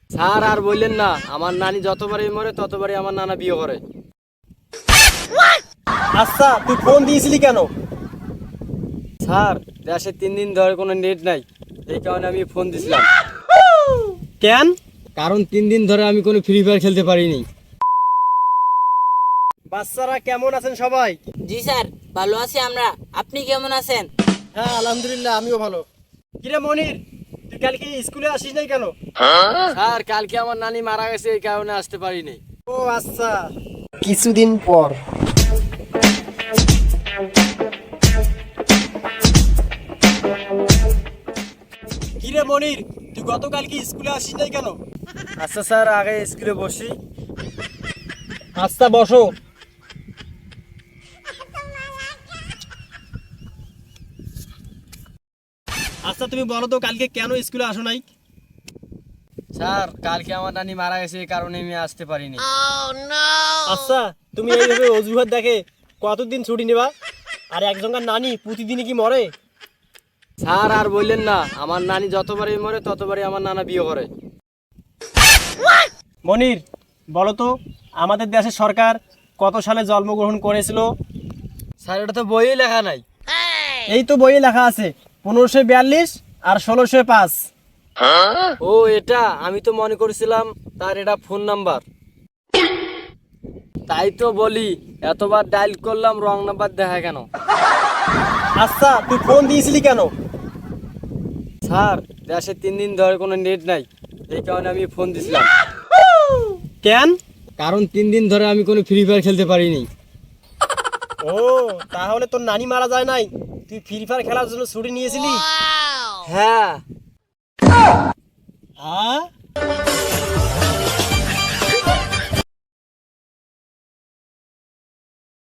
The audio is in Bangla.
স্যার আর বললেন না, আমার নানি যতবারই মরে ততবারই আমার নানা বিয়ে করে। আচ্ছা তুই ফোন দিয়েছিলি কেন? স্যার, দেশে 3 দিন ধরে কোনো নেট নাই, এই কারণে আমি ফোন দিছিলাম। কেন? কারণ 3 দিন ধরে আমি কোনো ফ্রি ফায়ার খেলতে পারিনি। বাচ্চারা কেমন আছেন সবাই? জি স্যার, ভালো আছি আমরা। আপনি কেমন আছেন? হ্যাঁ আলহামদুলিল্লাহ, আমিও ভালো। কিরে মনির, তুই কালকে স্কুলে আসিস নাই কেন? স্যার, কালকে আমার নানি মারা গেছে, এই কারণে আসতে পারিনি। ও আচ্ছা। কিছুদিন পর কিরে মনির, তুই গতকাল কি স্কুলে আসিস নাই কেন? আচ্ছা স্যার, আগে স্কুলে বসি। আচ্ছা বসো। আচ্ছা তুমি বলো তো কালকে কেন স্কুলে আসো নাই? স্যার, কালকে আমার নানি মারা গেছে, এই কারণে আমি আসতে পারিনি। আচ্ছা তুমি এইভাবে অজুহাত দেখে কতদিন ছুটি নেবা? আর একজনকার নানি প্রতিদিনই কি মরে? স্যার আর বললেন না, আমার নানি যতবারই মরে ততবারই আমার নানা বিয়ে করে। মনির বলো তো, আমাদের দেশের সরকার কত সালে জন্মগ্রহণ করেছিল? স্যার, ওটা তো বইয়ে লেখা নাই। এই তো বইয়ে লেখা আছে 1542 আর 1605। ও এটা আমি তো মনে করেছিলাম তার এটা ফোন নাম্বার। তাই তো বলি, এতবার ডায়াল করলাম, রং নাম্বার দেখা কেন? আচ্ছা তুই ফোন দিয়েছিলি কেন? স্যার, দেশে 3 দিন ধরে কোনো নেট নাই, এই কারণে আমি ফোন দিছিলাম। কেন? কারণ 3 দিন ধরে আমি কোনো ফ্রি ফায়ার খেলতে পারিনি। ও তাহলে তোর নানি মারা যায় নাই, তুই ফ্রি ফায়ার খেলার জন্য ছুটি নিয়েছিলি? হ্যাঁ। হ্যাঁ